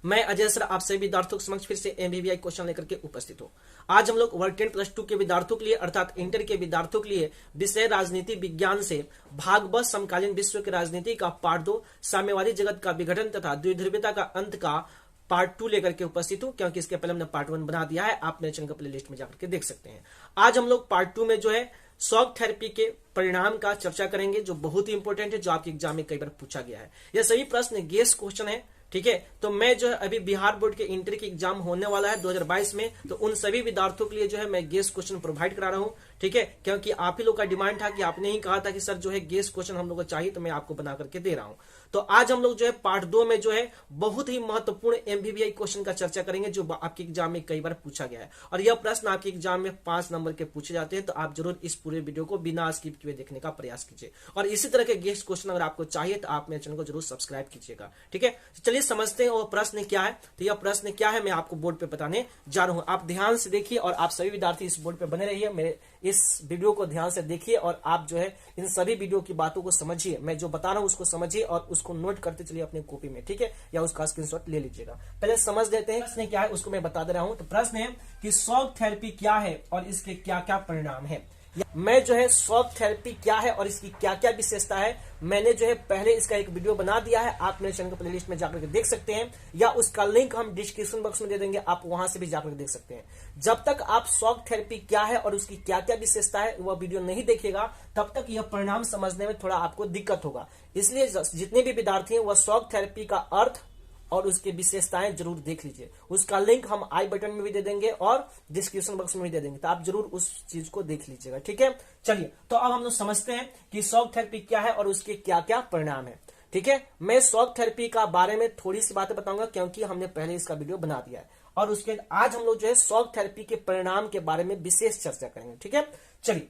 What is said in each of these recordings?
मैं अजय सर आप सभी विद्यार्थियों के समक्ष फिर से एमबीबीआई क्वेश्चन लेकर के उपस्थित हूँ। आज हम लोग वर्ग 10 प्लस 2 के विद्यार्थियों के लिए अर्थात इंटर के विद्यार्थियों के लिए विषय राजनीति विज्ञान से भाग ब समकालीन विश्व की राजनीति का पार्ट 2 साम्यवादी जगत का विघटन तथा द्विध्रुवीयता का अंत का पार्ट 2 लेकर के उपस्थित हूँ, क्योंकि इसके पहले हमने पार्ट 1 बना दिया है। आप मेरे चैनल का प्ले लिस्ट में जाकर के देख सकते हैं। आज हम लोग पार्ट 2 में जो है शॉक थेरेपी के परिणाम का चर्चा करेंगे, जो बहुत ही इंपॉर्टेंट है, जो आपके एग्जाम में कई बार पूछा गया है। यह सभी प्रश्न गेस क्वेश्चन है, ठीक है। तो मैं जो है अभी बिहार बोर्ड के इंटर की एग्जाम होने वाला है 2022 में, तो उन सभी विद्यार्थियों के लिए जो है मैं गेस क्वेश्चन प्रोवाइड करा रहा हूं, ठीक है। क्योंकि आप ही लोग का डिमांड था कि आपने ही कहा था कि सर जो है गेस क्वेश्चन हम लोग को चाहिए, तो मैं आपको बना करके दे रहा हूं। तो आज हम लोग जो है पार्ट 2 में जो है बहुत ही महत्वपूर्ण एमबीबीआई क्वेश्चन का चर्चा करेंगे, जो आपके एग्जाम में कई बार पूछा गया है। और यह प्रश्न आपके एग्जाम में 5 नंबर के पूछे जाते हैं, तो आप जरूर इस पूरे वीडियो को बिना स्किप किए देखने का प्रयास कीजिए। और इसी तरह के गेस क्वेश्चन अगर आपको चाहिए तो आप मेरे चैनल को जरूर सब्सक्राइब कीजिएगा, ठीक है। चलिए समझते हैं वो प्रश्न क्या है। तो यह प्रश्न क्या है मैं आपको बोर्ड पे बताने जा रहा हूं। आप ध्यान से देखिए और आप सभी विद्यार्थी इस बोर्ड पे बने रहिए, मेरे इस वीडियो को ध्यान से देखिए और आप जो है इन सभी वीडियो की बातों को समझिए। मैं जो बता रहा हूं उसको समझिए और उसको नोट करते चलिए अपने कॉपी में, ठीक है, या उसका स्क्रीनशॉट ले लीजिएगा। पहले समझ लेते हैं प्रश्न क्या है, उसको मैं बता दे रहा हूं। तो प्रश्न है कि शॉक थेरेपी क्या है और इसके क्या क्या परिणाम है। मैं जो है शॉक थेरेपी क्या है और इसकी क्या क्या विशेषता है, मैंने जो है पहले इसका एक वीडियो बना दिया है। आप मेरे चैनल के प्लेलिस्ट में जाकर के देख सकते हैं, या उसका लिंक हम डिस्क्रिप्शन बॉक्स में दे देंगे, आप वहां से भी जाकर के देख सकते हैं। जब तक आप शॉक थेरेपी क्या है और उसकी क्या क्या विशेषता है वह वीडियो नहीं देखिएगा, तब तक यह परिणाम समझने में थोड़ा आपको दिक्कत होगा। इसलिए जितने भी विद्यार्थी हैं वह शॉक थेरेपी का अर्थ और उसकी विशेषताएं जरूर देख लीजिए। उसका लिंक हम आई बटन में भी दे देंगे और डिस्क्रिप्शन बॉक्स में भी दे देंगे, तो आप जरूर उस चीज को देख लीजिएगा, ठीक है। चलिए तो अब हम लोग समझते हैं कि शॉक थेरेपी क्या है और उसके क्या क्या परिणाम है, ठीक है। मैं शॉक थेरेपी का बारे में थोड़ी सी बातें बताऊंगा, क्योंकि हमने पहले इसका वीडियो बना दिया है। और उसके आज हम लोग जो है शॉक थेरेपी के परिणाम के बारे में विशेष चर्चा करेंगे, ठीक है। चलिए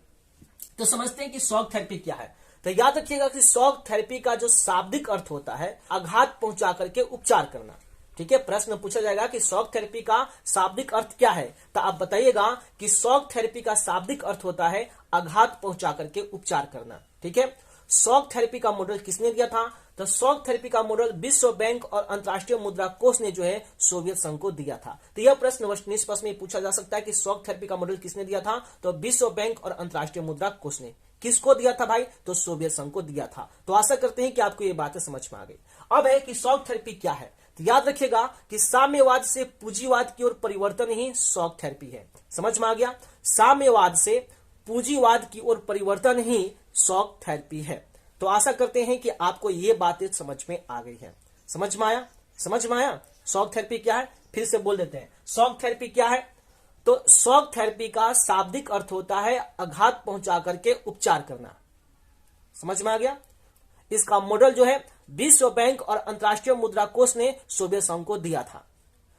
तो समझते हैं कि शॉक थेरेपी क्या है। तो याद रखिएगा कि शॉक थेरेपी का जो शाब्दिक अर्थ होता है आघात पहुंचा करके उपचार करना, ठीक है। प्रश्न पूछा जाएगा कि शॉक थेरेपी का शाब्दिक अर्थ क्या है, तो आप बताइएगा कि शॉक थेरेपी का शाब्दिक अर्थ होता है आघात पहुंचा करके उपचार करना, ठीक है। शॉक थेरेपी का मॉडल किसने दिया था, तो शॉक थेरेपी का मॉडल विश्व बैंक और अंतर्राष्ट्रीय मुद्रा कोष ने जो है सोवियत संघ को दिया था। तो यह प्रश्न निष्पक्ष में पूछा जा सकता है कि शॉक थेरेपी का मॉडल किसने दिया था, तो विश्व बैंक और अंतर्राष्ट्रीय मुद्रा कोष ने। किसको दिया था भाई, तो सोवियत संघ को दिया था। तो आशा करते हैं कि आपको ये बातें समझ में आ गई। अब है कि शॉक थेरेपी क्या है। तो याद रखिएगा कि साम्यवाद से पूंजीवाद की ओर परिवर्तन ही शॉक थेरेपी है। समझ में आ गया, साम्यवाद से पूंजीवाद की ओर परिवर्तन ही शॉक थेरेपी है। तो आशा करते हैं कि आपको ये बातें समझ में आ गई है। समझ में आया, समझ में आया। शॉक थेरेपी क्या है फिर से बोल देते हैं। शॉक थेरेपी क्या है, तो शॉक थेरेपी का शाब्दिक अर्थ होता है आघात पहुंचा करके उपचार करना। समझ में आ गया। इसका मॉडल जो है विश्व बैंक और अंतर्राष्ट्रीय मुद्रा कोष ने सोवियत संघ को दिया था।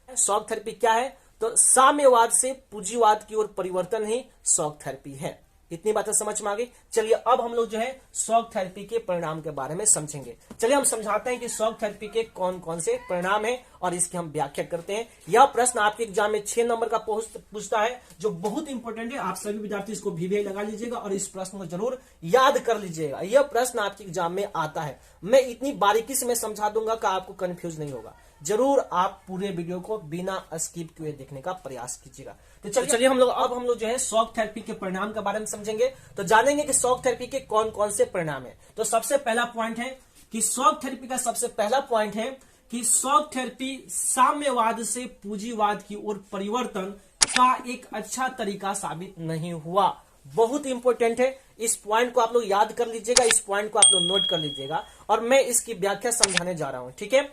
शॉक थेरेपी क्या है, तो साम्यवाद से पूंजीवाद की ओर परिवर्तन ही शॉक थेरेपी है। इतनी बातें समझ में आ गई। चलिए अब हम लोग जो है शॉक थेरेपी के परिणाम के बारे में समझेंगे। चलिए हम समझाते हैं कि शॉक थेरेपी के कौन कौन से परिणाम हैं और इसकी हम व्याख्या करते हैं। यह प्रश्न आपके एग्जाम में 6 नंबर का पूछता है, जो बहुत इंपॉर्टेंट है। आप सभी विद्यार्थी इसको भी लगा लीजिएगा और इस प्रश्न को जरूर याद कर लीजिएगा। यह प्रश्न आपके एग्जाम में आता है। मैं इतनी बारीकी से मैं समझा दूंगा कि आपको कंफ्यूज नहीं होगा। जरूर आप पूरे वीडियो को बिना स्किप किए देखने का प्रयास कीजिएगा। तो चलिए हम लोग जो है शॉक थेरेपी के परिणाम के बारे में समझेंगे। तो जानेंगे कि शॉक थेरेपी के कौन कौन से परिणाम है। तो सबसे पहला पॉइंट है कि शॉक थेरेपी का सबसे पहला पॉइंट है कि शॉक थेरेपी साम्यवाद से पूंजीवाद की ओर परिवर्तन का एक अच्छा तरीका साबित नहीं हुआ। बहुत इंपॉर्टेंट है, इस पॉइंट को आप लोग याद कर लीजिएगा, इस पॉइंट को आप लोग नोट कर लीजिएगा और मैं इसकी व्याख्या समझाने जा रहा हूं, ठीक है।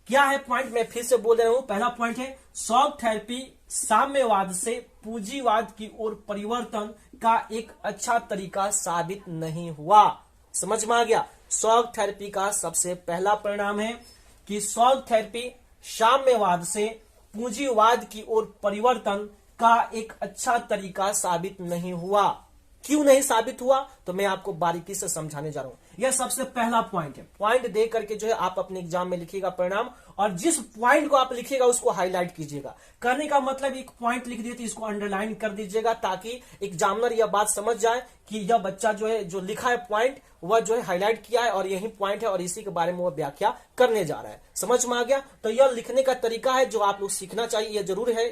क्या है पॉइंट, मैं फिर से बोल रहा हूं। पहला पॉइंट है शॉक थेरेपी साम्यवाद से पूंजीवाद की ओर परिवर्तन का एक अच्छा तरीका साबित नहीं हुआ। समझ में आ गया। शॉक थेरेपी का सबसे पहला परिणाम है कि शॉक थेरेपी साम्यवाद से पूंजीवाद की ओर परिवर्तन का एक अच्छा तरीका साबित नहीं हुआ। क्यों नहीं साबित हुआ, तो मैं आपको बारीकी से समझाने जा रहा हूं। यह सबसे पहला पॉइंट है। पॉइंट दे करके जो है आप अपने एग्जाम में लिखिएगा परिणाम, और जिस पॉइंट को आप लिखिएगा उसको हाईलाइट कीजिएगा। करने का मतलब एक पॉइंट लिख दिए तो इसको अंडरलाइन कर दीजिएगा, ताकि एग्जामिनर यह बात समझ जाए कि यह बच्चा जो है जो लिखा है पॉइंट वह जो है हाईलाइट किया है और यही पॉइंट है और इसी के बारे में वह व्याख्या करने जा रहा है। समझ में आ गया? तो यह लिखने का तरीका है जो आप लोग सीखना चाहिए, यह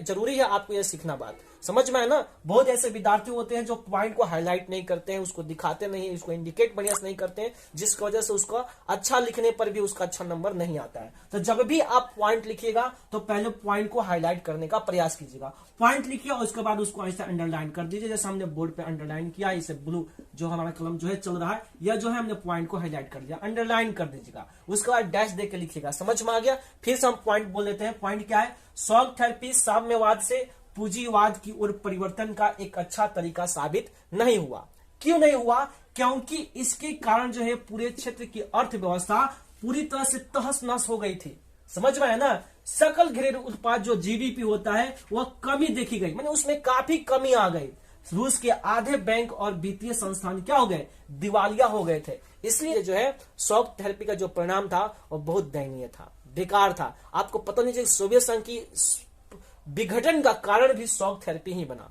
जरूरी है आपको यह सीखना। बात समझ में है ना? बहुत ऐसे विद्यार्थी होते हैं जो पॉइंट को हाईलाइट नहीं करते हैं, उसको दिखाते नहीं, उसको इंडिकेट बढ़िया से नहीं करते हैं, जिसकी वजह से उसका अच्छा लिखने पर भी उसका अच्छा नंबर नहीं आता है। तो जब भी आप पॉइंट लिखिएगा तो पहले पॉइंट को हाईलाइट करने का प्रयास कीजिएगा। पॉइंट लिखिए और उसके बाद उसको ऐसा अंडरलाइन कर दीजिए, जैसे हमने बोर्ड पे अंडरलाइन किया, इसे ब्लू जो हमारा कलम जो है चल रहा है, यह जो है हमने पॉइंट को हाईलाइट कर लिया, अंडरलाइन कर दीजिएगा। उसके बाद डैश देके लिखिएगा। समझ में आ गया? फिर से हम पॉइंट बोल लेते हैं। पॉइंट क्या है? शॉक थेरेपी साम्यवाद से पूंजीवाद की ओर परिवर्तन का एक अच्छा तरीका साबित नहीं हुआ। क्यों नहीं हुआ? क्योंकि इसके कारण जो है पूरे क्षेत्र की अर्थव्यवस्था पूरी तरह से तहस नहस हो गई थी। समझ में है ना? सकल घरेलू उत्पाद जो जीडीपी होता है वह कमी देखी गई, माने उसमें काफी कमी आ गई। रूस के आधे बैंक और वित्तीय संस्थान क्या हो गए? दिवालिया हो गए थे। इसलिए जो है शॉक थेरेपी का जो परिणाम था वह बहुत दयनीय था, बेकार था। आपको पता नहीं, सोवियत संघ की विघटन का कारण भी शॉक थेरेपी ही बना।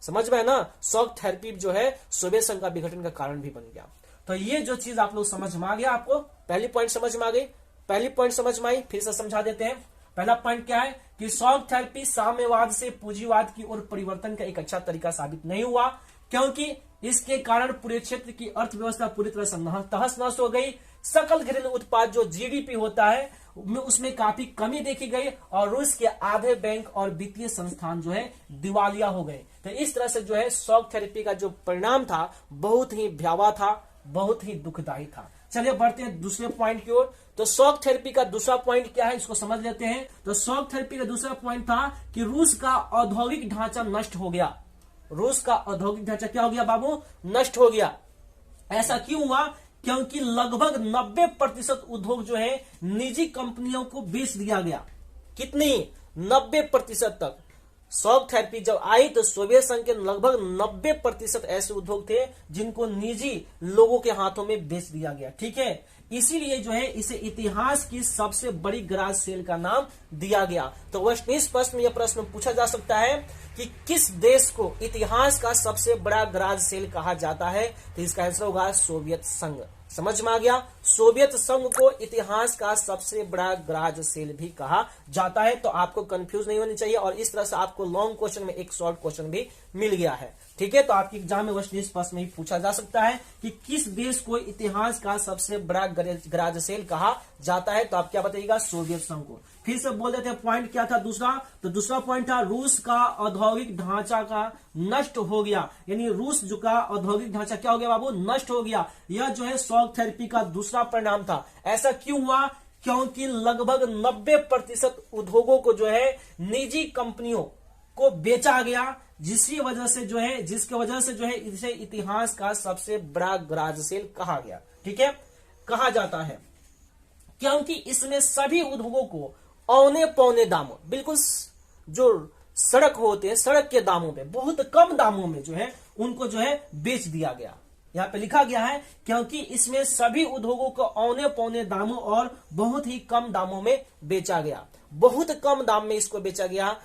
समझ में है ना? शॉक थेरेपी जो है सोवियत संघ का विघटन का कारण भी बन गया। तो ये जो चीज आप लोग समझ में आ गया, आपको पहली पॉइंट समझ में आ गई, पहली पॉइंट समझ में आई। फिर से समझा देते हैं। पहला पॉइंट क्या है कि शॉक थेरेपी साम्यवाद से पूंजीवाद की ओर परिवर्तन का एक अच्छा तरीका साबित नहीं हुआ, क्योंकि इसके कारण पूरे क्षेत्र की अर्थव्यवस्था पूरी तरह से तहस नहस हो गई। सकल घरेलू उत्पाद जो जीडीपी होता है उसमें काफी कमी देखी गई और रूस के आधे बैंक और वित्तीय संस्थान जो है दिवालिया हो गए। तो इस तरह से जो है शॉक थेरेपी का जो परिणाम था बहुत ही भयावह था, बहुत ही दुखदायी था। चलिए बढ़ते हैं दूसरे पॉइंट की ओर। तो शॉक थेरेपी का दूसरा पॉइंट क्या है, इसको समझ लेते हैं। तो शॉक थेरेपी का दूसरा पॉइंट था कि रूस का औद्योगिक ढांचा नष्ट हो गया। रूस का औद्योगिक ढांचा क्या हो गया बाबू? नष्ट हो गया। ऐसा क्यों हुआ? क्योंकि लगभग 90% उद्योग जो है निजी कंपनियों को बेच दिया गया। कितनी? 90% तक। शॉक थेरेपी जब आई तो सोवियत संघ के लगभग 90% ऐसे उद्योग थे जिनको निजी लोगों के हाथों में बेच दिया गया। ठीक है, इसीलिए जो है इसे इतिहास की सबसे बड़ी गराज सेल का नाम दिया गया। तो वेस्टर्न प्रश्न में यह प्रश्न पूछा जा सकता है कि किस देश को इतिहास का सबसे बड़ा गराज सेल कहा जाता है? तो इसका आंसर होगा सोवियत संघ। समझ में आ गया? सोवियत संघ को इतिहास का सबसे बड़ा गराज सेल भी कहा जाता है। तो आपको कंफ्यूज नहीं होनी चाहिए और इस तरह से आपको लॉन्ग क्वेश्चन में एक शॉर्ट क्वेश्चन भी मिल गया है। ठीक है, तो आपके एग्जाम में वेस्टर्न प्रश्न में ही पूछा जा सकता है कि किस देश को इतिहास का सबसे बड़ा गराज सेल कहा जाता है? तो आप क्या बताइएगा? सोवियत संघ को। फिर से बोल देते हैं पॉइंट क्या था दूसरा। तो दूसरा पॉइंट था रूस का औद्योगिक ढांचा का नष्ट हो गया, यानी रूस जो का औद्योगिक ढांचा क्या हो गया बाबू? नष्ट हो गया। यह जो है शॉक थेरेपी का दूसरा परिणाम था। ऐसा क्यों हुआ? क्योंकि लगभग 90% उद्योगों को जो है निजी कंपनियों को बेचा गया, जिसकी वजह से जो है इसे इतिहास का सबसे बड़ा गराज सेल कहा गया। ठीक है, कहा जाता है क्योंकि इसमें सभी उद्योगों को औने पौने दामों, बिल्कुल जो सड़क होते हैं सड़क के दामों पे, बहुत कम दामों में जो है उनको जो है बेच दिया गया। यहाँ पे लिखा गया है क्योंकि इसमें सभी उद्योगों को औने पौने दामों और बहुत ही कम दामों में बेचा गया। बहुत कम दाम में इसको बेचा गया,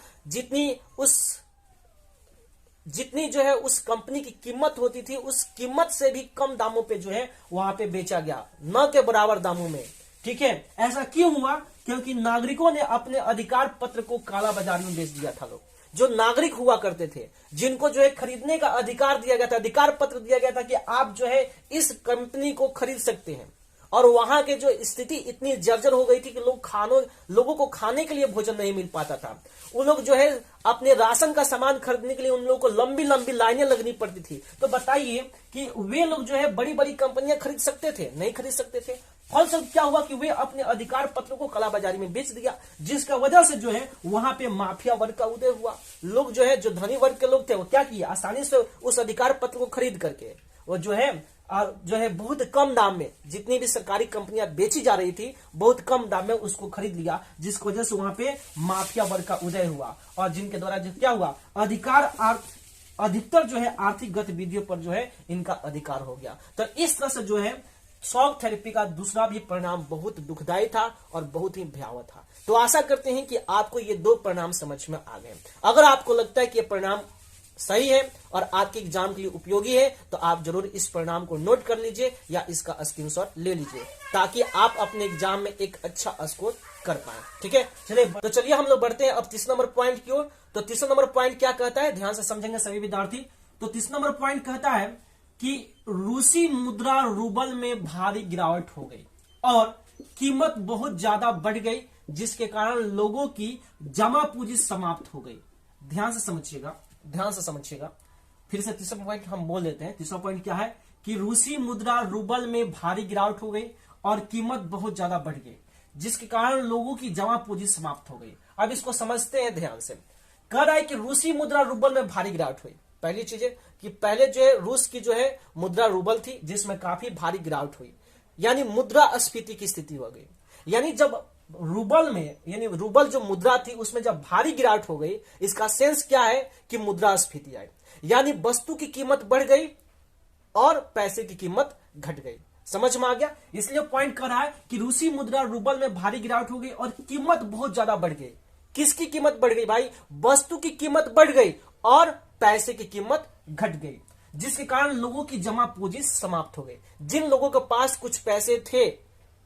जितनी जो है उस कंपनी की कीमत होती थी उस कीमत से भी कम दामों पे जो है वहां पे बेचा गया, न के बराबर दामों में। ठीक है, ऐसा क्यों हुआ? क्योंकि नागरिकों ने अपने अधिकार पत्र को काला बाजार में बेच दिया था। लोग जो नागरिक हुआ करते थे, जिनको जो है खरीदने का अधिकार दिया गया था, अधिकार पत्र दिया गया था कि आप जो है इस कंपनी को खरीद सकते हैं, और वहां के जो स्थिति इतनी जर्जर हो गई थी कि लोगों को खाने के लिए भोजन नहीं मिल पाता था। उन लोग जो है अपने राशन का सामान खरीदने के लिए उन लोगों को लंबी लंबी लाइनें लगनी पड़ती थी। तो बताइए कि वे लोग जो है बड़ी बड़ी कंपनियां खरीद सकते थे? नहीं खरीद सकते थे। फलस्वरूप क्या हुआ कि वे अपने अधिकार पत्र को कालाबाजारी में बेच दिया, जिसका वजह से जो है वहां पे माफिया वर्ग का उदय हुआ। लोग जो है, जो धनी वर्ग के लोग थे, वो क्या किए? आसानी से उस अधिकार पत्र को खरीद करके वो जो है बहुत कम दाम में, जितनी भी सरकारी कंपनियां बेची जा रही थी बहुत कम दाम में उसको खरीद लिया, जिसकी वजह से वहां पे माफिया वर्ग का उदय हुआ और जिनके द्वारा जो क्या हुआ, अधिकतर जो है आर्थिक गतिविधियों पर जो है इनका अधिकार हो गया। तो इस तरह से जो है शॉक थेरेपी का दूसरा भी परिणाम बहुत दुखदायी था और बहुत ही भयावह था। तो आशा करते हैं कि आपको ये दो परिणाम समझ में आ गए। अगर आपको लगता है कि ये परिणाम सही है और आपके एग्जाम के लिए उपयोगी है, तो आप जरूर इस परिणाम को नोट कर लीजिए या इसका स्क्रीनशॉट ले लीजिए ताकि आप अपने एग्जाम में एक अच्छा स्कोर कर पाए। ठीक है, चलिए तो चलिए हम लोग बढ़ते हैं अब 30 नंबर पॉइंट की ओर। तो 30 नंबर पॉइंट क्या कहता है, ध्यान से समझेंगे सभी विद्यार्थी। तो 30 नंबर पॉइंट कहता है कि रूसी मुद्रा रूबल में भारी गिरावट हो गई और कीमत बहुत ज्यादा बढ़ गई, जिसके कारण लोगों की जमा पूंजी समाप्त हो गई। ध्यान से समझिएगा, ध्यान से समझिएगा। फिर से तीसरा पॉइंट हम बोल देते हैं। तीसरा पॉइंट क्या है कि रूसी मुद्रा रूबल में भारी गिरावट हो गई और कीमत बहुत ज्यादा बढ़ गई, जिसके कारण लोगों की जमा पूंजी समाप्त हो गई। अब इसको समझते हैं ध्यान से। कह रहा है कि रूसी मुद्रा रूबल में भारी गिरावट हुई। पहली चीज है कि पहले जो है रूस की जो है मुद्रा रूबल थी, जिसमें काफी भारी गिरावट हुई, यानी मुद्रास्फीति की स्थिति हो गई। यानी जब रूबल में, यानी रूबल जो मुद्रा थी उसमें जब भारी गिरावट हो गई, इसका सेंस क्या है कि मुद्रास्फीति आई, यानी वस्तु की कीमत बढ़ गई और पैसे की कीमत घट गई। समझ में आ गया? इसलिए पॉइंट कर रहा है कि रूसी मुद्रा रूबल में भारी गिरावट हो गई और कीमत बहुत ज्यादा बढ़ गई। किसकी कीमत बढ़ गई भाई? वस्तु की कीमत बढ़ गई और पैसे की कीमत घट गई, जिसके कारण लोगों की जमा पूंजी समाप्त हो गई। जिन लोगों के पास कुछ पैसे थे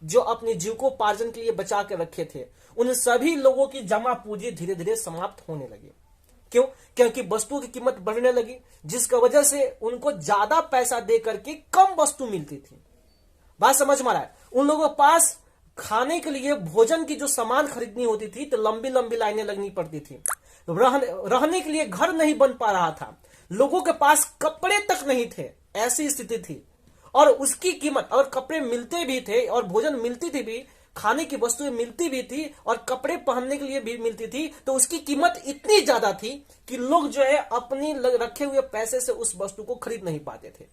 जो अपने जीविकोपार्जन के लिए बचा के रखे थे, उन सभी लोगों की जमा पूंजी धीरे धीरे समाप्त होने लगी। क्यों? क्योंकि वस्तुओं की कीमत बढ़ने लगी, जिसकी वजह से उनको ज्यादा पैसा दे करके कम वस्तु मिलती थी। बात समझ में आ रहा है? उन लोगों के पास खाने के लिए भोजन की जो सामान खरीदनी होती थी तो लंबी लंबी लाइनें लगनी पड़ती थी। रहने के लिए घर नहीं बन पा रहा था, लोगों के पास कपड़े तक नहीं थे, ऐसी स्थिति थी। और उसकी कीमत, और कपड़े मिलते भी थे और भोजन मिलती थी भी, खाने की वस्तुएं मिलती भी थी और कपड़े पहनने के लिए भी मिलती थी, तो उसकी कीमत इतनी ज्यादा थी कि लोग जो है अपनी रखे हुए पैसे से उस वस्तु को खरीद नहीं पाते थे।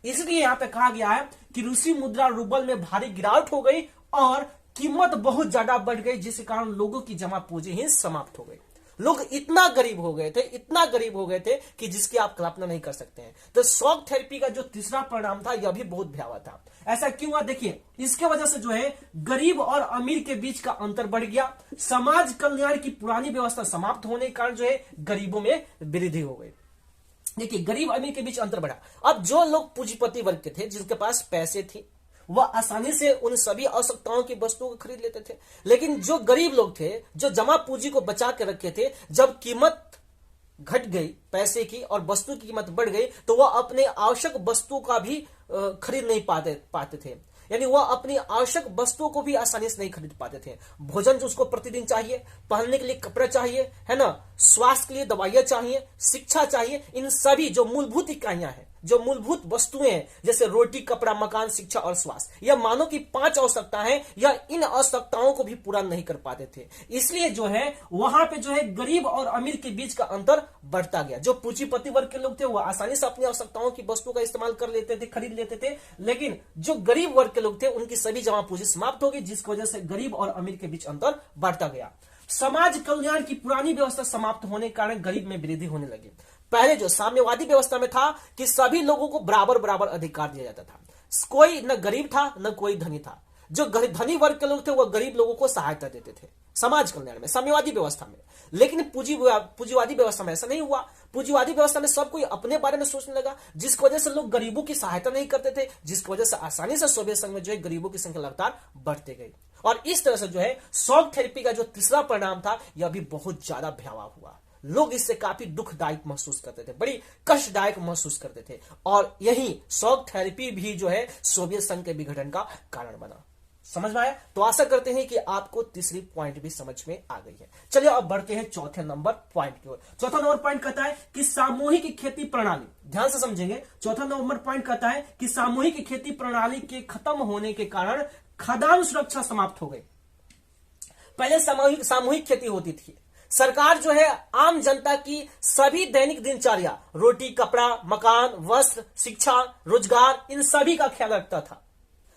इसलिए यहां पे कहा गया है कि रूसी मुद्रा रूबल में भारी गिरावट हो गई और कीमत बहुत ज्यादा बढ़ गई, जिसके कारण लोगों की जमा पूंजी ही समाप्त हो गई। लोग इतना गरीब हो गए थे, इतना गरीब हो गए थे कि जिसकी आप कल्पना नहीं कर सकते हैं। तो शॉक थेरेपी का जो तीसरा परिणाम था यह भी बहुत भयावह था। ऐसा क्यों हुआ? देखिए, इसके वजह से जो है गरीब और अमीर के बीच का अंतर बढ़ गया। समाज कल्याण की पुरानी व्यवस्था समाप्त होने के कारण जो है गरीबों में वृद्धि हो गई। देखिए, गरीब अमीर के बीच अंतर बढ़ा। अब जो लोग पूंजीपति वर्ग के थे, जिनके पास पैसे थे, वह आसानी से उन सभी आवश्यकताओं की वस्तुओं को खरीद लेते थे। लेकिन जो गरीब लोग थे, जो जमा पूंजी को बचा के रखे थे, जब कीमत घट गई पैसे की और वस्तु की कीमत बढ़ गई, तो वह अपने आवश्यक वस्तुओं का भी खरीद नहीं पाते थे। यानी वह अपनी आवश्यक वस्तुओं को भी आसानी से नहीं खरीद पाते थे। भोजन जो उसको प्रतिदिन चाहिए, पहनने के लिए कपड़े चाहिए, है ना, स्वास्थ्य के लिए दवाइयां चाहिए, शिक्षा चाहिए, इन सभी जो मूलभूत इकाइयां हैं, जो मूलभूत वस्तुएं हैं, जैसे रोटी, कपड़ा, मकान, शिक्षा और स्वास्थ्य, यह मानो कि 5 आवश्यकता है, या इन आवश्यकताओं को भी पूरा नहीं कर पाते थे। इसलिए जो है वहां पे जो है गरीब और अमीर के बीच का अंतर बढ़ता गया। जो पूंजीपति वर्ग के लोग थे वह आसानी से अपनी आवश्यकताओं की वस्तु का इस्तेमाल कर लेते थे, खरीद लेते थे। लेकिन जो गरीब वर्ग के लोग थे उनकी सभी जमा पूंजी समाप्त हो गई, जिसकी वजह से गरीब और अमीर के बीच अंतर बढ़ता गया। समाज कल्याण की पुरानी व्यवस्था समाप्त होने के कारण गरीब में वृद्धि होने लगी। पहले जो साम्यवादी व्यवस्था में था कि सभी लोगों को बराबर बराबर अधिकार दिया जाता था, कोई न गरीब था न कोई धनी था। जो धनी वर्ग के लोग थे वह गरीब लोगों को सहायता देते थे समाज कल्याण में, साम्यवादी व्यवस्था में। लेकिन पूंजीवादी व्यवस्था में ऐसा नहीं हुआ। पूंजीवादी व्यवस्था में सब कोई अपने बारे में सोचने लगा, जिसकी वजह से लोग गरीबों की सहायता नहीं करते थे, जिसकी वजह से आसानी से सोवियत संघ में जो है गरीबों की संख्या लगातार बढ़ती गई। और इस तरह से जो है शॉक थेरेपी का जो तीसरा परिणाम था यह भी बहुत ज्यादा भयावह हुआ। लोग इससे काफी दुखदायक महसूस करते थे, बड़ी कष्टदायक महसूस करते थे, और यही शॉक थेरेपी भी जो है सोवियत संघ के विघटन का कारण बना। समझ में आया? तो आशा करते हैं कि आपको तीसरी पॉइंट भी समझ में आ गई है। चलिए अब बढ़ते हैं चौथे नंबर पॉइंट की ओर। चौथा नंबर पॉइंट कहता है कि सामूहिक खेती प्रणाली, ध्यान से समझेंगे। चौथा नंबर पॉइंट कहता है कि सामूहिक खेती प्रणाली के खत्म होने के कारण खाद्यान्न सुरक्षा समाप्त हो गई। पहले सामूहिक खेती होती थी। सरकार जो है आम जनता की सभी दैनिक दिनचर्या, रोटी, कपड़ा, मकान, वस्त्र, शिक्षा, रोजगार, इन सभी का ख्याल रखता था।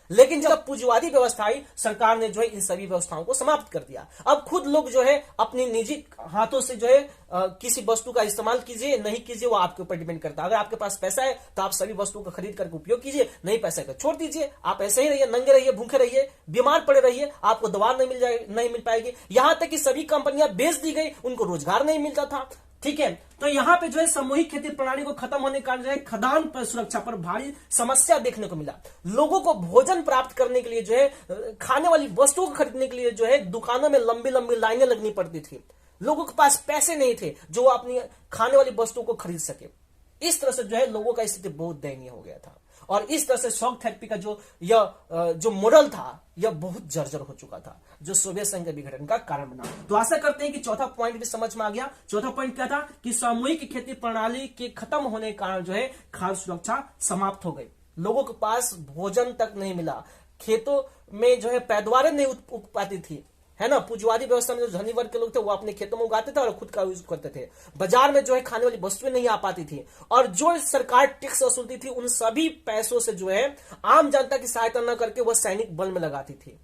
लेकिन जब पूंजीवादी व्यवस्था आई, सरकार ने जो है इन सभी व्यवस्थाओं को समाप्त कर दिया। अब खुद लोग जो है अपनी निजी हाथों से जो है किसी वस्तु का इस्तेमाल कीजिए, नहीं कीजिए, वो आपके ऊपर डिपेंड करता है। अगर आपके पास पैसा है तो आप सभी वस्तुओं का खरीद करके उपयोग कीजिए, नहीं पैसा का छोड़ दीजिए। आप ऐसे ही रहिए, नंगे रहिए, भूखे रहिए, बीमार पड़े रहिए, आपको दवा नहीं मिल पाएगी। यहां तक कि सभी कंपनियां बेच दी गई, उनको रोजगार नहीं मिलता था। ठीक है। तो यहाँ पे जो है सामूहिक खेती प्रणाली को खत्म होने के कारण जो है खाद्यान्न पर सुरक्षा पर भारी समस्या देखने को मिला। लोगों को भोजन प्राप्त करने के लिए जो है खाने वाली वस्तुओं को खरीदने के लिए जो है दुकानों में लंबी लंबी लाइनें लगनी पड़ती थी। लोगों के पास पैसे नहीं थे जो वो अपनी खाने वाली वस्तुओं को खरीद सके। इस तरह से जो है लोगों का स्थिति बहुत दयनीय हो गया था और इस तरह से शॉक थेरेपी का जो मॉडल था यह बहुत जर्जर हो चुका था, जो सोवियत संघ के विघटन का कारण बना। तो आशा करते हैं कि चौथा पॉइंट भी समझ में आ गया। चौथा पॉइंट क्या था कि सामूहिक खेती प्रणाली के खत्म होने के कारण जो है खाद्य सुरक्षा समाप्त हो गई। लोगों के पास भोजन तक नहीं मिला, खेतों में जो है पैदावार नहीं उग पाती थी, है ना। पूंजीवादी व्यवस्था में जो धनी वर्ग के लोग थे वो अपने खेतों में उगाते थे और खुद का यूज करते थे। बाजार में जो है खाने वाली वस्तुएं नहीं आ पाती थी और जो सरकार टैक्स वसूलती थी उन सभी पैसों से जो है आम जनता की सहायता न करके वह सैनिक बल में लगाती थी,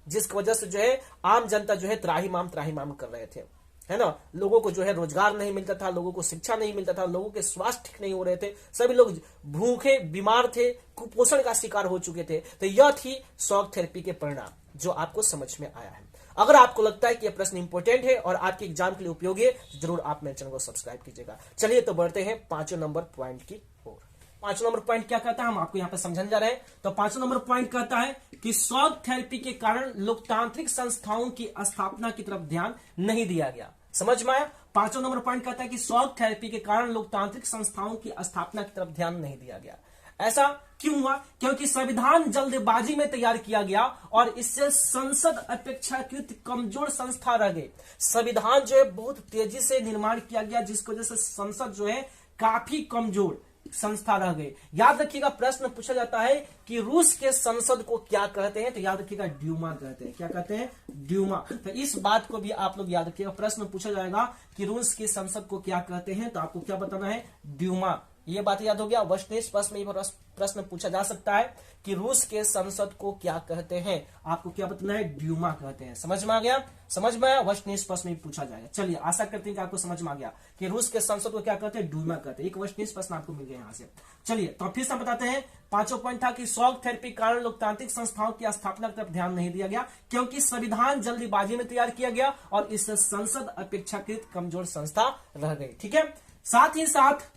जिसकी वजह से जो है आम जनता जो है त्राहिमाम कर रहे थे, है ना। लोगों को जो है रोजगार नहीं मिलता था, लोगों को शिक्षा नहीं मिलता था, लोगों के स्वास्थ्य ठीक नहीं हो रहे थे, सभी लोग भूखे बीमार थे, कुपोषण का शिकार हो चुके थे। तो यह थी शॉक थेरेपी के परिणाम जो आपको समझ में आया है। अगर आपको लगता है कि यह प्रश्न इंपॉर्टेंट है और आपके एग्जाम के लिए उपयोगी है तो जरूर आप मेरे चैनल को सब्सक्राइब कीजिएगा। चलिए तो बढ़ते हैं 5वें नंबर पॉइंट की ओर। 5वां नंबर पॉइंट क्या कहता है हम आपको यहाँ पे समझाने जा रहे हैं। तो 5वां नंबर पॉइंट कहता है कि शॉक थेरेपी के कारण लोकतांत्रिक संस्थाओं की स्थापना की तरफ ध्यान नहीं दिया गया। समझ में आया। 5वां नंबर पॉइंट कहता है कि शॉक थेरेपी के कारण लोकतांत्रिक संस्थाओं की स्थापना की तरफ ध्यान नहीं दिया गया। ऐसा क्यों हुआ? क्योंकि संविधान जल्दबाजी में तैयार किया गया और इससे संसद अपेक्षाकृत कमजोर संस्था रह गई। संविधान जो है बहुत तेजी से निर्माण किया गया जिसकी वजह से संसद जो है काफी कमजोर संस्था रह गई। याद रखिएगा प्रश्न पूछा जाता है कि रूस के संसद को क्या कहते हैं, तो याद रखिएगा ड्यूमा कहते हैं। क्या कहते हैं? ड्यूमा। तो इस बात को भी आप लोग याद रखिएगा, प्रश्न पूछा जाएगा कि रूस की संसद को क्या कहते हैं, तो आपको क्या बताना है? ड्यूमा। ये बात याद हो गया। वर्षनिष्ठ प्रश्न में प्रश्न पूछा जा सकता है कि रूस के संसद को क्या कहते हैं, आपको क्या बताना है? ड्यूमा कहते हैं। समझ में आ गया? समझ में आया? वर्षनिष्ठ प्रश्न में पूछा जाएगा। चलिए आशा करते हैं कि आपको समझ में आ गया कि रूस के संसद को क्या कहते हैं? ड्यूमा कहते हैं। एक वर्षनिष्ठ प्रश्न आपको मिल गया यहाँ से। चलिए तो फिर से बताते हैं। 5वां पॉइंट था कि शॉक थेरेपी कारण लोकतांत्रिक संस्थाओं की स्थापना की तरफ ध्यान नहीं दिया गया क्योंकि संविधान जल्दबाजी में तैयार किया गया और इससे संसद अपेक्षाकृत कमजोर संस्था रह गई। ठीक है। साथ ही साथ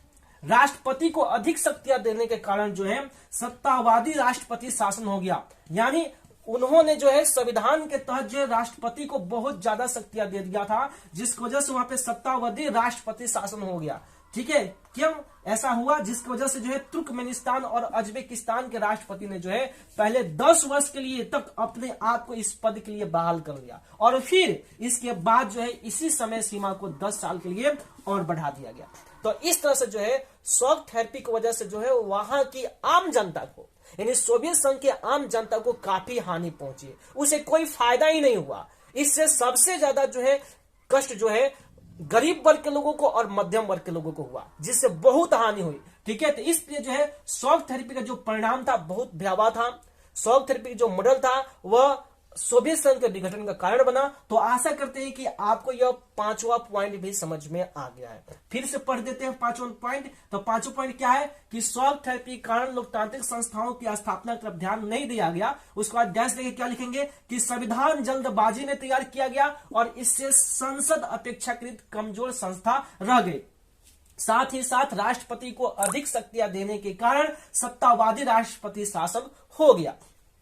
राष्ट्रपति को अधिक शक्तियां देने के कारण जो है सत्तावादी राष्ट्रपति शासन हो गया। यानी उन्होंने जो है संविधान के तहत जो है राष्ट्रपति को बहुत ज्यादा शक्तियां दे दिया था जिसकी वजह से वहां पे सत्तावादी राष्ट्रपति शासन हो गया। ठीक है। क्यों ऐसा हुआ? जिसकी वजह से जो है तुर्कमेनिस्तान और अजबेकिस्तान के राष्ट्रपति ने जो है पहले 10 वर्ष के लिए तक अपने आप को इस पद के लिए बहाल कर लिया और फिर इसके बाद जो है इसी समय सीमा को 10 साल के लिए और बढ़ा दिया गया। तो इस तरह से जो है शॉक थेरेपी की वजह से जो है वहां की आम जनता को, यानी सोवियत संघ के आम जनता को काफी हानि पहुंची, उसे कोई फायदा ही नहीं हुआ। इससे सबसे ज्यादा जो है कष्ट जो है गरीब वर्ग के लोगों को और मध्यम वर्ग के लोगों को हुआ, जिससे बहुत हानि हुई। ठीक है। तो इसलिए जो है शॉक थेरेपी का जो परिणाम था बहुत भयावह था। शॉक थेरेपी का जो मॉडल था वह सोवियत संघ के विघटन का कारण बना। तो आशा करते हैं कि आपको यह 5वां पॉइंट भी समझ में आ गया है। फिर से पढ़ देते हैं 5वां पॉइंट। तो 5वां पॉइंट क्या है कि शॉक थेरेपी के कारण लोकतांत्रिक संस्थाओं की स्थापना की तरफ ध्यान नहीं दिया गया। उसके बाद डैश लेके क्या लिखेंगे कि संविधान जल्दबाजी में तैयार किया गया और इससे संसद अपेक्षाकृत कमजोर संस्था रह गई। साथ ही साथ राष्ट्रपति को अधिक शक्तियां देने के कारण सत्तावादी राष्ट्रपति शासन हो गया।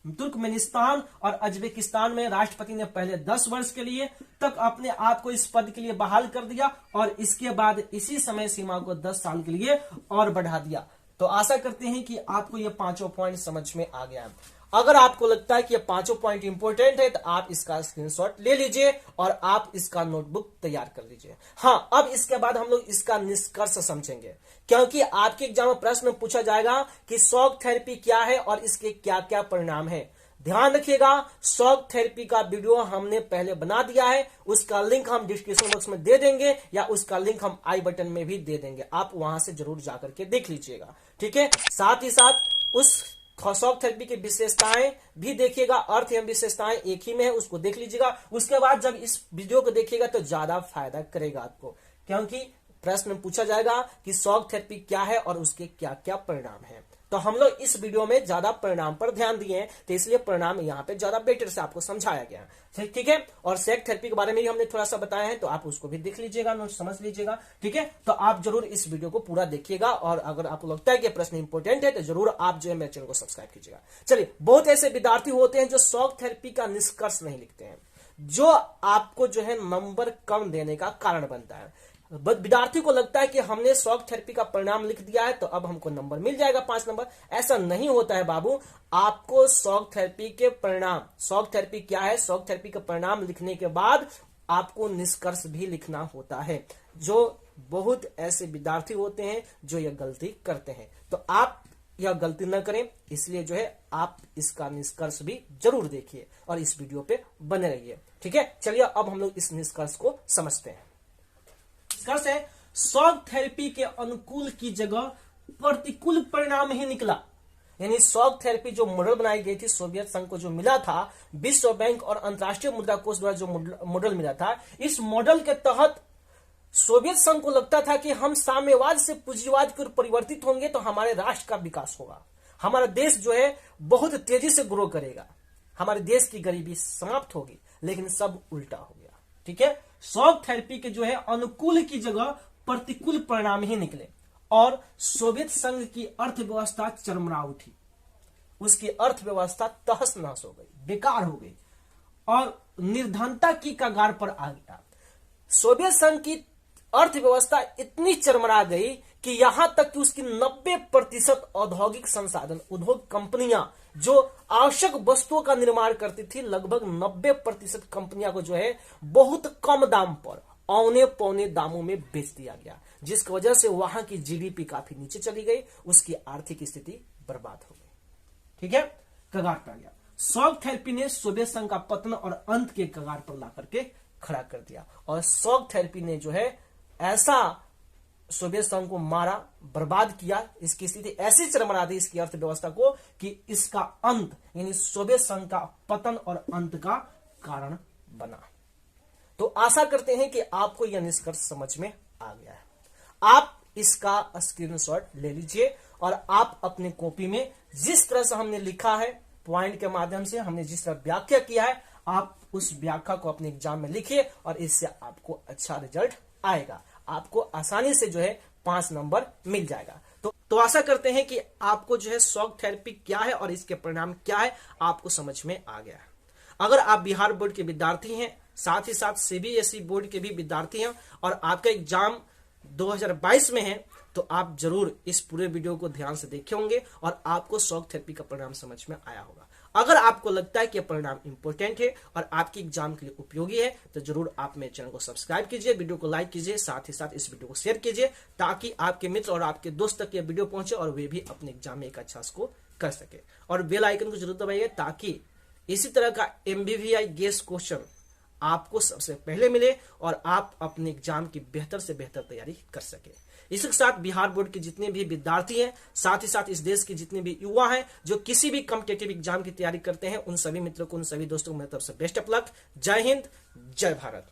तुर्कमेनिस्तान और अजबेकिस्तान में राष्ट्रपति ने पहले 10 वर्ष के लिए तक अपने आप को इस पद के लिए बहाल कर दिया और इसके बाद इसी समय सीमा को 10 साल के लिए और बढ़ा दिया। तो आशा करते हैं कि आपको यह 5वां पॉइंट समझ में आ गया है। अगर आपको लगता है कि यह 5वां पॉइंट इंपॉर्टेंट है तो आप इसका स्क्रीनशॉट ले लीजिए और आप इसका नोटबुक तैयार कर लीजिए। हाँ, अब इसके बाद हम लोग इसका निष्कर्ष समझेंगे क्योंकि आपके एग्जाम में प्रश्न पूछा जाएगा कि शॉक थेरेपी क्या है और इसके क्या क्या परिणाम है। ध्यान रखिएगा, शॉक थेरेपी का वीडियो हमने पहले बना दिया है, उसका लिंक हम डिस्क्रिप्शन बॉक्स में दे देंगे या उसका लिंक हम आई बटन में भी दे देंगे। आप वहां से जरूर जाकर के देख लीजिएगा। ठीक है। साथ ही साथ उस शॉक थेरेपी की विशेषताएं भी देखिएगा, अर्थ एवं विशेषताएं एक ही में है, उसको देख लीजिएगा। उसके बाद जब इस वीडियो को देखिएगा तो ज्यादा फायदा करेगा आपको, क्योंकि प्रश्न पूछा जाएगा कि शॉक थेरेपी क्या है और उसके क्या क्या परिणाम है। तो हम लोग इस वीडियो में ज्यादा परिणाम पर ध्यान दिए हैं, तो इसलिए परिणाम यहाँ पे ज्यादा बेटर से आपको समझाया गया है, ठीक है। और सेक थेरेपी के बारे में भी हमने थोड़ा सा बताया है, तो आप उसको भी देख लीजिएगा, नोट समझ लीजिएगा, ठीक है। तो आप जरूर इस वीडियो को पूरा देखिएगा, और अगर आपको लगता है कि प्रश्न इंपॉर्टेंट है तो जरूर आप जो है मेरे चैनल को सब्सक्राइब कीजिएगा। चलिए, बहुत ऐसे विद्यार्थी होते हैं जो शॉक थेरेपी का निष्कर्ष नहीं लिखते हैं, जो आपको जो है नंबर कम देने का कारण बनता है। विद्यार्थी को लगता है कि हमने शॉक थेरेपी का परिणाम लिख दिया है तो अब हमको नंबर मिल जाएगा 5 नंबर। ऐसा नहीं होता है बाबू। आपको शॉक थेरेपी के परिणाम, शॉक थेरेपी क्या है, शॉक थेरेपी का परिणाम लिखने के बाद आपको निष्कर्ष भी लिखना होता है, जो बहुत ऐसे विद्यार्थी होते हैं जो यह गलती करते हैं। तो आप यह गलती न करें, इसलिए जो है आप इसका निष्कर्ष भी जरूर देखिए और इस वीडियो पे बने रहिए, ठीक है। चलिए अब हम लोग इस निष्कर्ष को समझते हैं। निष्कर्ष है, शॉक थेरेपी के अनुकूल की जगह प्रतिकूल परिणाम ही निकला। यानी शॉक थेरेपी जो मॉडल बनाई गई थी, सोवियत संघ को जो मिला था, विश्व बैंक और अंतर्राष्ट्रीय मुद्रा कोष द्वारा जो मॉडल मिला था, इस मॉडल के तहत सोवियत संघ को लगता था कि हम साम्यवाद से पूंजीवाद की ओर परिवर्तित होंगे तो हमारे राष्ट्र का विकास होगा, हमारा देश जो है बहुत तेजी से ग्रो करेगा, हमारे देश की गरीबी समाप्त होगी। लेकिन सब उल्टा हो गया, ठीक है। शॉक थेरेपी के जो है अनुकूल की जगह प्रतिकूल परिणाम ही निकले और सोवियत संघ की अर्थव्यवस्था चरमरा उठी, उसकी अर्थव्यवस्था तहस नहस हो गई, बेकार हो गई और निर्धनता की कगार पर आ गया। सोवियत संघ की अर्थव्यवस्था इतनी चरमरा गई कि यहां तक कि उसकी 90% औद्योगिक संसाधन, उद्योग कंपनियां जो आवश्यक वस्तुओं का निर्माण करती थी, लगभग 90% कंपनियां को जो है बहुत कम दाम पर, औने पौने दामों में बेच दिया गया, जिसकी वजह से वहां की जीडीपी काफी नीचे चली गई, उसकी आर्थिक स्थिति बर्बाद हो गई, ठीक है, कगार पर गया। शॉक थेरेपी ने सोवियत संघ का पतन और अंत के कगार पर ला करके खड़ा कर दिया और शॉक थेरेपी ने जो है ऐसा सोवियत संघ को मारा, बर्बाद किया, इसकी स्थिति ऐसी चरमरा दी इसकी अर्थव्यवस्था को कि इसका अंत यानी सोवियत संघ का पतन और अंत का कारण बना। तो आशा करते हैं कि आपको यह निष्कर्ष समझ में आ गया है। आप इसका स्क्रीनशॉट ले लीजिए और आप अपने कॉपी में जिस तरह से हमने लिखा है, पॉइंट के माध्यम से हमने जिस तरह व्याख्या किया है, आप उस व्याख्या को अपने एग्जाम में लिखिए और इससे आपको अच्छा रिजल्ट आएगा, आपको आसानी से जो है 5 नंबर मिल जाएगा। तो आशा करते हैं कि आपको जो है शॉक थेरेपी क्या है और इसके परिणाम क्या है आपको समझ में आ गया है। अगर आप बिहार बोर्ड के विद्यार्थी हैं, साथ ही साथ सीबीएसई बोर्ड के भी विद्यार्थी हैं और आपका एग्जाम 2022 में है, तो आप जरूर इस पूरे वीडियो को ध्यान से देखे होंगे और आपको शॉक थेरेपी का परिणाम समझ में आया होगा। अगर आपको लगता है कि यह परिणाम इंपॉर्टेंट है और आपके एग्जाम के लिए उपयोगी है, तो जरूर आप मेरे चैनल को सब्सक्राइब कीजिए, वीडियो को लाइक कीजिए, साथ ही साथ इस वीडियो को शेयर कीजिए ताकि आपके मित्र और आपके दोस्त तक यह वीडियो पहुंचे और वे भी अपने एग्जाम में एक अच्छा स्कोर कर सके। और बेल आइकन को जरूर दबाइए ताकि इसी तरह का MBVI गेस्ट क्वेश्चन आपको सबसे पहले मिले और आप अपने एग्जाम की बेहतर से बेहतर तैयारी कर सके। इसी के साथ बिहार बोर्ड के जितने भी विद्यार्थी हैं, साथ ही साथ इस देश के जितने भी युवा हैं जो किसी भी कॉम्पिटिटिव एग्जाम की तैयारी करते हैं, उन सभी मित्रों को, उन सभी दोस्तों को मेरी तरफ से बेस्ट ऑफ लक। जय हिंद, जय भारत।